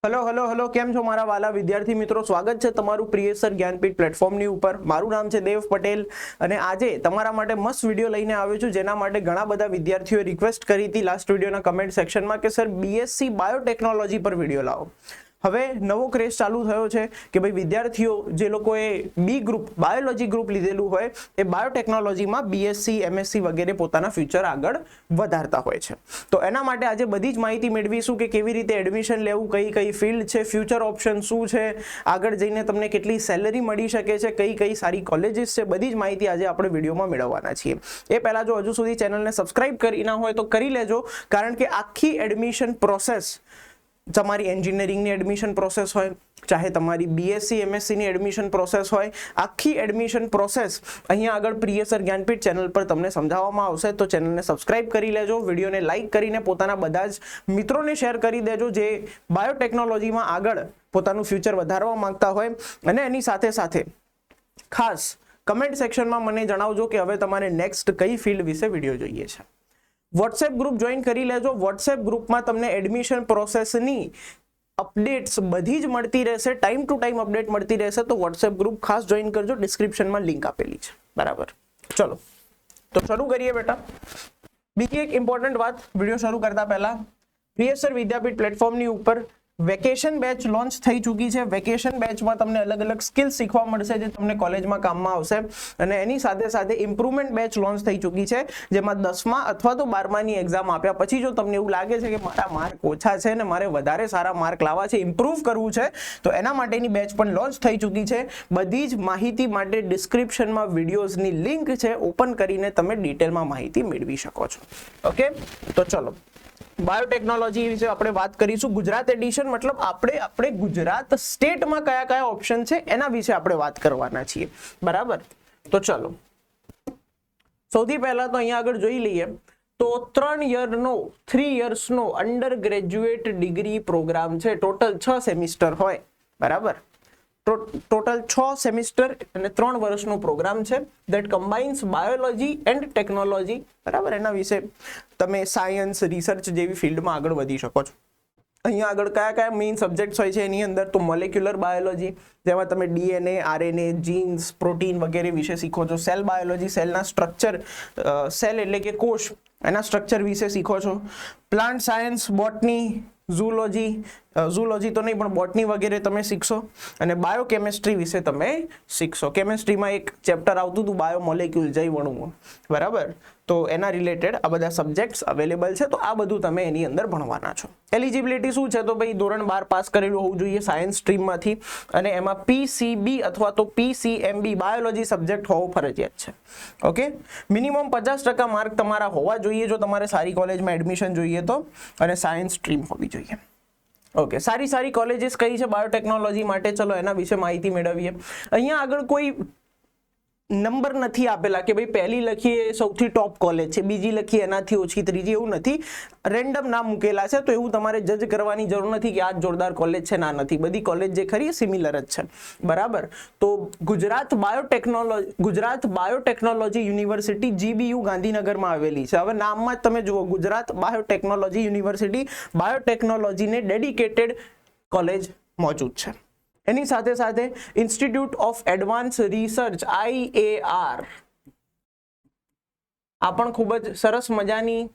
Hello hello hello કેમ છો મારા વાલા વિદ્યાર્થી મિત્રો, સ્વાગત છે તમારું પ્રિયસર જ્ઞાનપીઠ પ્લેટફોર્મની ઉપર। મારું નામ છે દેવ પટેલ અને આજે તમારા માટે મસ્ત વિડીયો લઈને આવ્યો છું, જેના માટે ઘણા બધા વિદ્યાર્થીઓએ રિક્વેસ્ટ કરી હતી લાસ્ટ વિડીયોના કમેન્ટ સેક્શનમાં કે સર બીએસસી બાયોટેકનોલોજી પર વિડીયો લાવો। હવે નવો ક્રેઝ ચાલુ થયો છે કે ભાઈ વિદ્યાર્થીઓ જે લોકોએ બી ગ્રુપ બાયોલોજી ગ્રુપ લીધેલું હોય એ બાયોટેકનોલોજીમાં બીએસસી એમએસસી વગેરે પોતાના ફ્યુચર આગળ વધારતા હોય છે। તો એના માટે આજે બધી જ માહિતી મેળવીશું કે કેવી રીતે એડમિશન લેવું, કઈ કઈ ફિલ્ડ છે, ફ્યુચર ઓપ્શન શું છે, આગળ જઈને તમને કેટલી સેલરી મળી શકે છે, કઈ કઈ સારી કોલેજીસ છે, બધી જ માહિતી આજે આપણે વિડીયોમાં મેળવવાના છીએ। એ પહેલા જો હજુ સુધી ચેનલને સબસ્ક્રાઇબ કરી ના હોય તો કરી લેજો, કારણ કે આખી એડમિશન પ્રોસેસ, તમારી એન્જિનિયરિંગની એડમિશન પ્રોસેસ હોય, ચાહે તમારી બીએસસી એમએસસીની એડમિશન પ્રોસેસ હોય, આખી એડમિશન પ્રોસેસ અહીંયા આગળ પ્રિયસર જ્ઞાનપીઠ ચેનલ પર તમને સમજાવવામાં આવશે। તો ચેનલને સબસ્ક્રાઇબ કરી લેજો, વિડીયોને લાઇક કરીને પોતાના બધા જ મિત્રોને શેર કરી દેજો જે બાયોટેકનોલોજીમાં આગળ પોતાનું ફ્યુચર વધારવા માંગતા હોય। અને એની સાથે સાથે ખાસ કમેન્ટ સેક્શનમાં મને જણાવજો કે હવે તમારે નેક્સ્ટ કઈ ફિલ્ડ વિશે વિડીયો જોઈએ છે। વોટ્સએપ ગ્રુપ જોઈન કરી લેજો। વોટ્સએપ ગ્રુપમાં તમને એડમિશન પ્રોસેસની અપડેટ્સ બધી જ મળતી રહેશે, ટાઈમ ટુ ટાઈમ અપડેટ મળતી રહેશે। તો વોટ્સએપ ગ્રુપ ખાસ જોઈન કરજો, ડિસ્ક્રિપ્શનમાં લિંક આપેલી છે, બરાબર। ચલો તો શરૂ કરીએ બેટા। બીજી એક ઇમ્પોર્ટન્ટ વાત વિડીયો શરૂ કરતા પહેલા, પ્રિયસર વિદ્યાપીઠ પ્લેટફોર્મની ઉપર વેકેશન બેચ લોન્ચ થઈ ચૂકી છે। વેકેશન બેચમાં તમને અલગ અલગ સ્કિલ શીખવા મળશે જે તમને કોલેજમાં કામમાં આવશે। અને એની સાથે સાથે ઇમ્પ્રુવમેન્ટ બેચ લોન્ચ થઈ ચૂકી છે, જેમાં 10મા અથવા તો 12માની એક્ઝામ આપ્યા પછી જો તમને એવું લાગે છે કે મારા માર્ક ઓછા છે ને મારે વધારે સારા માર્ક લાવવા છે, ઇમ્પ્રૂવ કરવું છે, તો એના માટેની બેચ પણ લોન્ચ થઈ ચૂકી છે। બધી જ માહિતી માટે ડિસ્ક્રિપ્શનમાં વિડીયોઝની લિંક છે, ઓપન કરીને તમે ડિટેલમાં માહિતી મેળવી શકો છો। ઓકે, તો ચલો બાયોટેકનોલોજી વિશે આપણે વાત કરીશું। ગુજરાત એડિશન મતલબ આપણે ગુજરાત સ્ટેટમાં કયા કયા ઓપ્શન છે એના વિશે આપણે વાત કરવાના છીએ, બરાબર। તો ચલો સૌથી પહેલા તો અહીંયા આગળ જોઈ લઈએ તો 3 યર્સનો અંડર ગ્રેજ્યુએટ ડિગ્રી પ્રોગ્રામ છે। ટોટલ 6 સેમિસ્ટર હોય, બરાબર। ટોટલ 6 સેમિસ્ટર અને 3 વર્ષનો પ્રોગ્રામ છે ધેટ કમ્બાઇન્સ બાયોલોજી એન્ડ ટેકનોલોજી, બરાબર। એના વિશે તમે સાયન્સ રિસર્ચ જેવી ફિલ્ડમાં આગળ વધી શકો છો। અહીંયા આગળ કયા કયા મેઇન સબ્જેક્ટ્સ હોય છે એની અંદર તો મોલેક્યુલર બાયોલોજી, જેમાં તમે ડીએનએ, આરએનએ, જીન્સ, પ્રોટીન વગેરે વિશે શીખો છો। સેલ બાયોલોજી, સેલના સ્ટ્રક્ચર, સેલ એટલે કે કોષ, એના સ્ટ્રક્ચર વિશે શીખો છો। પ્લાન્ટ સાયન્સ, બોટની, ઝૂલોજી તો નહીં પણ બોટની વગેરે તમે શીખશો। અને બાયોકેમિસ્ટ્રી વિશે તમે શીખશો। કેમિસ્ટ્રીમાં એક ચેપ્ટર આવતું હતું બાયોમોલેક્યુલ, જૈવઅણુઓ, બરાબર। તો એના રિલેટેડ આ બધા સબ્જેક્ટ્સ અવેલેબલ છે, તો આ બધું તમે એની અંદર ભણવાના છો। એલિજિબિલિટી શું છે તો ભાઈ ધોરણ 12 પાસ કરેલું હોવું જોઈએ સાયન્સ સ્ટ્રીમમાંથી, અને એમાં પીસીબી અથવા તો પીસીએમબી બાયોલોજી સબ્જેક્ટ હોવો ફરજિયાત છે। ઓકે, મિનિમમ 50% માર્ક તમારા હોવા જોઈએ જો તમારે સારી કોલેજમાં એડમિશન જોઈએ તો, અને સાયન્સ સ્ટ્રીમ હોવી જોઈએ। ઓકે, સારી કોલેજીસ કઈ છે બાયોટેકનોલોજી માટે, ચલો એના વિશે માહિતી મેળવીએ। અહીંયા આગળ કોઈ નંબર નથી આપેલા કે ભાઈ પહેલી લખીએ સૌથી ટોપ કોલેજ છે, બીજી લખીએ એનાથી ઓછી, ત્રીજી, એવું નથી। રેન્ડમ નામ મૂકેલા છે, તો એવું તમારે જજ કરવાની જરૂર નથી કે આ જોરદાર કોલેજ છે, ના નથી। બધી કોલેજ જે ખરી સિમિલર જ છે, બરાબર। તો ગુજરાત બાયોટેકનોલોજી યુનિવર્સિટી GBU ગાંધીનગરમાં આવેલી છે। હવે નામમાં જ તમે જુઓ, ગુજરાત બાયોટેકનોલોજી યુનિવર્સિટી, બાયોટેકનોલોજીને ડેડિકેટેડ કોલેજ મોજૂદ છે। એની સાથે સાથે institute of advance research IAR, આ પણ ખૂબ જ સરસ મજાની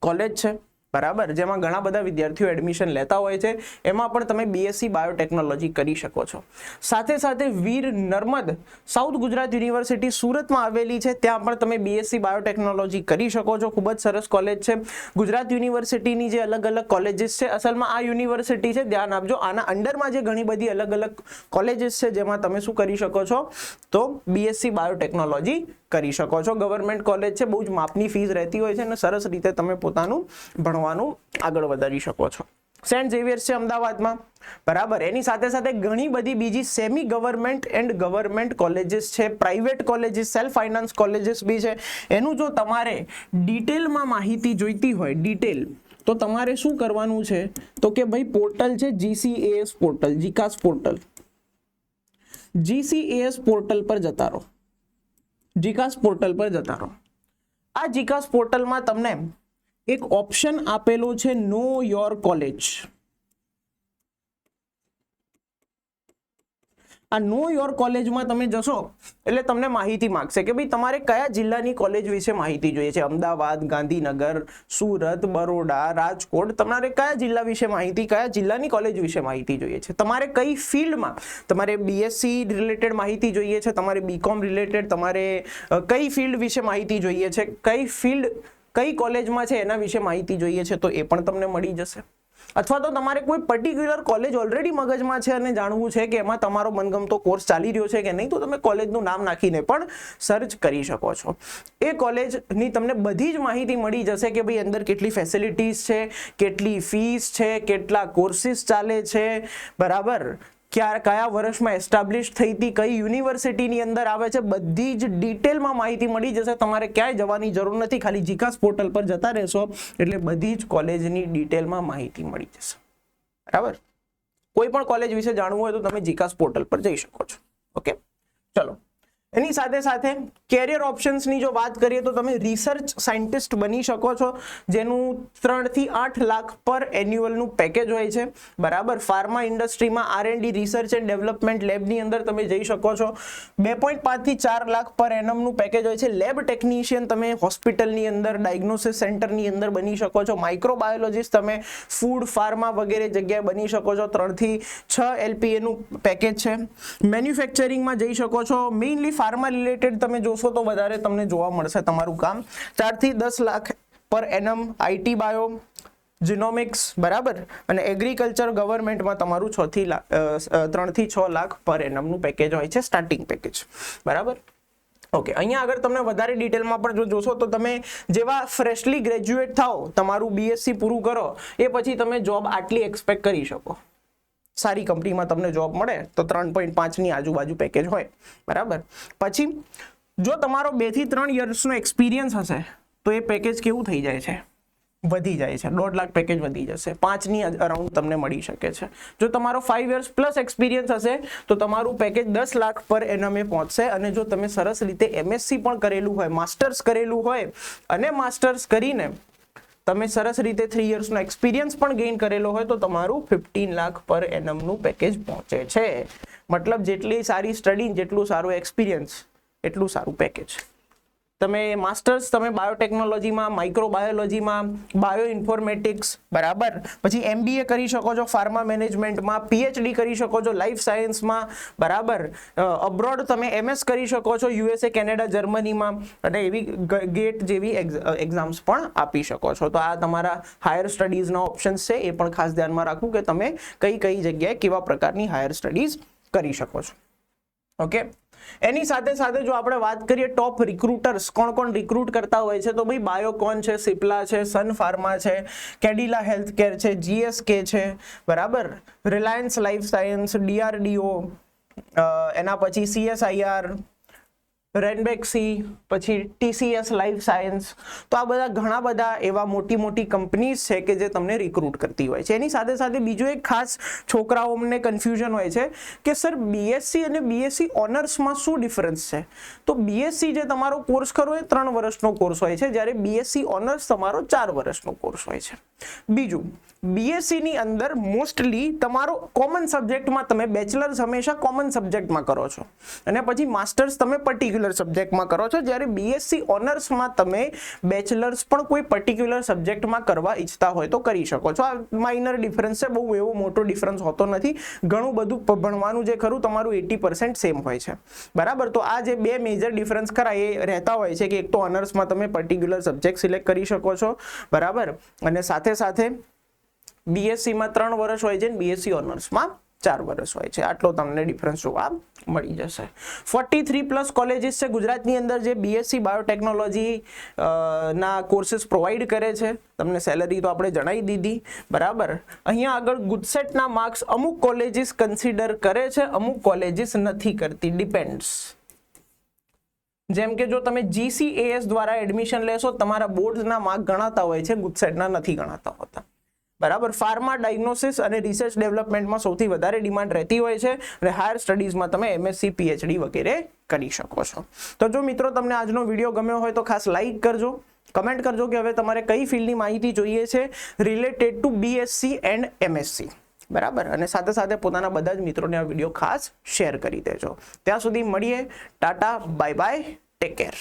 કોલેજ છે, બરાબર, જેમાં ઘણા બધા વિદ્યાર્થીઓ એડમિશન લેતા હોય છે। એમાં પણ તમે બીએસસી બાયોટેકનોલોજી કરી શકો છો। સાથે સાથે વીર નર્મદ સાઉથ ગુજરાત યુનિવર્સિટી સુરતમાં આવેલી છે, ત્યાં પણ તમે બીએસસી બાયોટેકનોલોજી કરી શકો છો। ખૂબ જ સરસ કોલેજ છે। ગુજરાત યુનિવર્સિટીની જે અલગ અલગ કોલેજીસ છે, અસલમાં આ યુનિવર્સિટી છે, ધ્યાન આપજો, આના અંડરમાં જે ઘણી બધી અલગ અલગ કોલેજીસ છે જેમાં તમે શું કરી શકો છો તો બીએસસી બાયોટેકનોલોજી કરી શકો છો। ગવર્મેન્ટ કોલેજ છે, બહુ જ માપની ફીસ રહેતી હોય છે અને સરસ રીતે તમે પોતાનું ભણવાનું આગળ વધારી શકો છો। સેન્ટ ઝેવિયર્સ છે અમદાવાદમાં, બરાબર। એની સાથે સાથે ઘણી બધી બીજી semi government and government colleges છે, private colleges, self finance colleges બી છે। એનું જો તમારે ડિટેલમાં માહિતી જોઈતી હોય, ડિટેલ, તો તમારે શું કરવાનું છે તો કે ભાઈ પોર્ટલ છે GCAS પોર્ટલ, જીકાસ પોર્ટલ, GCAS પોર્ટલ પર જતા રહો। જીકાસ પોર્ટલ પર જતા રહો। આ જીકાસ પોર્ટલમાં તમને એક ઓપ્શન આપેલો છે નો યોર કોલેજ, આ નો યોર કોલેજમાં તમે જશો એટલે તમને માહિતી માંગશે કે ભાઈ તમારે કયા જિલ્લાની કોલેજ વિશે માહિતી જોઈએ છે. અમદાવાદ, ગાંધીનગર, સુરત, બરોડા, રાજકોટ, તમારે કયા જિલ્લા વિશે માહિતી, કયા જિલ્લાની કોલેજ વિશે માહિતી જોઈએ છે. તમારે કઈ ફિલ્ડમાં, તમારે બીએસસી રિલેટેડ માહિતી જોઈએ છે, તમારે બીકોમ રિલેટેડ, તમારે કઈ ફિલ્ડ વિશે માહિતી જોઈએ છે, કઈ ફિલ્ડ કઈ કોલેજમાં છે એના વિશે માહિતી જોઈએ છે, તો એ પણ તમને મળી જશે. અથવા તો તમારે કોઈ પર્ટિક્યુલર કોલેજ ઓલરેડી મગજમાં છે અને જાણવું છે કે એમાં તમારો મનગમતો કોર્સ ચાલી રહ્યો છે કે નહીં, તો તમે કોલેજનું નામ નાખીને પણ સર્ચ કરી શકો છો. એ કોલેજની તમને બધી જ માહિતી મળી જશે કે ભાઈ અંદર કેટલી ફેસિલિટીઝ છે, કેટલી ફીસ છે, કેટલા કોર્સિસ ચાલે છે, બરાબર, કયા વર્ષમાં એસ્ટાબ્લિશ થઈ હતી, કઈ યુનિવર્સિટીની અંદર આવે છે, બધી જ ડિટેલમાં માહિતી મળી જશે. તમારે ક્યાંય જવાની જરૂર નથી, ખાલી જીકાસ પોર્ટલ પર જતા રહેશો એટલે બધી જ કોલેજની ડિટેલમાં માહિતી મળી જશે. બરાબર, કોઈ પણ કોલેજ વિશે જાણવું હોય તો તમે જીકાસ પોર્ટલ પર જઈ શકો છો. ઓકે, ચલો. એની સાથે સાથે કેરિયર ઓપ્શન્સની જો વાત કરીએ તો તમે રિસર્ચ સાયન્ટિસ્ટ બની શકો છો, જેનું 3 થી 8 લાખ પર એન્યુઅલનું પેકેજ હોય છે. બરાબર, ફાર્મા ઇન્ડસ્ટ્રીમાં R&D રિસર્ચ એન્ડ ડેવલપમેન્ટ લેબની અંદર તમે જઈ શકો છો. 2.5 થી 4 લાખ પર એનમનું પેકેજ હોય છે. લેબ ટેકનિશિયન તમે હોસ્પિટલની અંદર, ડાયગ્નોસિસ સેન્ટરની અંદર બની શકો છો. માઇક્રોબાયોલોજીસ્ટ તમે ફૂડ, ફાર્મા વગેરે જગ્યાએ બની શકો છો. 3 થી 6 LPAનું પેકેજ છે. મેન્યુફેક્ચરિંગમાં જઈ શકો છો. મેઇનલી ફાર્મા રિલેટેડ તમે જોશો તો વધારે તમને જોવા મળશે તમારું કામ. 4 થી 10 લાખ પર એનમ IT બાયો, જીનોમિક્સ, બરાબર, અને એગ્રીકલ્ચર ગવર્મેન્ટમાં તમારું 3 થી 6 લાખ પર એનમનું પેકેજ હોય છે, સ્ટાર્ટિંગ પેકેજ. બરાબર, ઓકે. અહીંયા આગળ તમને વધારે ડિટેલમાં પણ જો જોશો તો તમે જેવા ફ્રેશલી ગ્રેજ્યુએટ થાઓ, તમારું BSc પૂરું કરો, એ પછી તમે જોબ આટલી એક્સપેક્ટ કરી શકો. સારી કંપનીમાં તમને જોબ મળે તો 3.5 ની આજુબાજુ પેકેજ હોય. બરાબર, પછી જો તમારો 2 થી 3 યર્સનો એક્સપિરિયન્સ હશે તો એ પેકેજ કેવું થઈ જાય છે, વધી જાય છે. 1.5 લાખ પેકેજ વધી જશે, 5 ની અરાઉન્ડ તમને મળી શકે છે. જો તમારો 5 યર્સ પ્લસ એક્સપિરિયન્સ હશે તો તમારું પેકેજ 10 લાખ પર એનમે પહોંચશે. અને જો તમે સરસ રીતે MSc પણ કરેલું હોય, માસ્ટર્સ કરેલું હોય અને માસ્ટર્સ કરીને તમે સરસ રીતે 3 યર્સનો એક્સપિરિયન્સ પણ ગેઇન કરેલો હોય તો તમારું 15 લાખ પર એનમનું પેકેજ પહોંચે છે. મતલબ જેટલી સારી સ્ટડી, જેટલું સારું એક્સપિરિયન્સ, એટલું સારું પેકેજ. તમે માસ્ટર્સ તમે બાયોટેકનોલોજીમાં, માઇક્રોબાયોલોજીમાં, બાયો ઇન્ફોર્મેટિક્સ, બરાબર, પછી MBA કરી શકો છો ફાર્મા મેનેજમેન્ટમાં, PhD કરી શકો છો લાઈફ સાયન્સમાં, બરાબર, અબ્રોડ તમે MS કરી શકો છો USA, કેનેડા, જર્મનીમાં, અને એવી ગેટ જેવી એક્ઝામ્સ પણ આપી શકો છો. તો આ તમારા હાયર સ્ટડીઝના ઓપ્શન્સ છે, એ પણ ખાસ ધ્યાનમાં રાખવું કે તમે કઈ જગ્યાએ કેવા પ્રકારની હાયર સ્ટડીઝ કરી શકો છો. ઓકે, એની સાથે સાથે જો આપણે વાત કરીએ ટોપ રિક્રુટર્સ, કોણ રિક્રુટ કરતા હોય છે, તો ભાઈ બાયોકોન છે, સિપ્લા છે, સન ફાર્મા છે, કેડિલા હેલ્થકેર છે, GSK છે, બરાબર, રિલાયન્સ લાઈફ સાયન્સ, DRDO, એના પછી CSIR, રેનબેક્સી, પછી TCS લાઈફ સાયન્સ. તો આ બધા ઘણા બધા એવા મોટી કંપનીઝ છે કે જે તમને રિક્રુટ કરતી હોય છે. એની સાથે સાથે બીજું એક ખાસ છોકરાઓને કન્ફ્યુઝન હોય છે કે સર BSc અને BSc ઓનર્સમાં શું ડિફરન્સ છે. તો BSc જે તમારો કોર્સ ખરો એ 3 વર્ષનો કોર્સ હોય છે, જ્યારે BSc ઓનર્સ તમારો 4 વર્ષનો કોર્સ હોય છે. બીજું, BSc ની અંદર મોસ્ટલી તમારો કોમન સબ્જેક્ટમાં, તમે બેચલર્સ હંમેશા કોમન સબ્જેક્ટમાં કરો છો અને પછી માસ્ટર્સ તમે પર્ટિક્યુલર સબ્જેક્ટમાં કરો છો, જ્યારે BSc ઓનર્સમાં તમે બેચલર્સ પણ કોઈ પર્ટિક્યુલર સબ્જેક્ટમાં કરવા ઈચ્છતા હોય તો કરી શકો છો. આ માઇનર ડિફરન્સ છે, બહુ એવો મોટો ડિફરન્સ હોતો નથી. ઘણું બધું ભણવાનું જે ખરું તમારું 80% સેમ હોય છે. બરાબર, તો આ જે 2 મેજર ડિફરન્સ ખરા એ રહેતા હોય છે કે એક તો ઓનર્સમાં તમે પર્ટિક્યુલર સબ્જેક્ટ સિલેક્ટ કરી શકો છો, બરાબર, અને સાથે સાથે BSc માં 3 વર્ષ હોય છે અને BSc ઓનર્સમાં 4 વર્ષ હોય છે. આટલો તમને ડિફરન્સ જોવા મળી જશે. 43+ કોલેજીસ છે ગુજરાતની અંદર જે BSc બાયોટેકનોલોજી ના કોર્सेस પ્રોવાઈડ કરે છે. તમને સેલરી તો આપણે જણાવી દીધી, બરાબર. અહીંયા આગળ ગુજસેટના માર્ક્સ અમુક કોલેજીસ કન્સિડર કરે છે, અમુક કોલેજીસ નથી કરતી, ડિપેન્ડ્સ. જેમ કે જો તમે GCAS દ્વારા એડમિશન લેશો, તમારા બોર્ડના માર્ક ગણાતા હોય છે, ગુજસેટના નથી ગણાતા હોતા, બરાબર. ફાર્મા, ડાયગ્નોસિસ અને રિસર્ચ ડેવલપમેન્ટમાં સૌથી વધારે ડિમાન્ડ રહેતી હોય છે અને હાયર સ્ટડીઝમાં તમે MSc PhD વગેરે કરી શકો છો. તો જો મિત્રો તમને આજનો વિડીયો ગમ્યો હોય તો ખાસ લાઈક કરજો, કમેન્ટ કરજો કે હવે તમારે કઈ ફિલ્ડની માહિતી જોઈએ છે related to BSc and MSc, બરાબર, અને સાથે સાથે પોતાના બધા જ મિત્રોને આ વિડીયો ખાસ શેર કરી દેજો. ત્યાં સુધી મળીએ. Tata, bye bye, take care.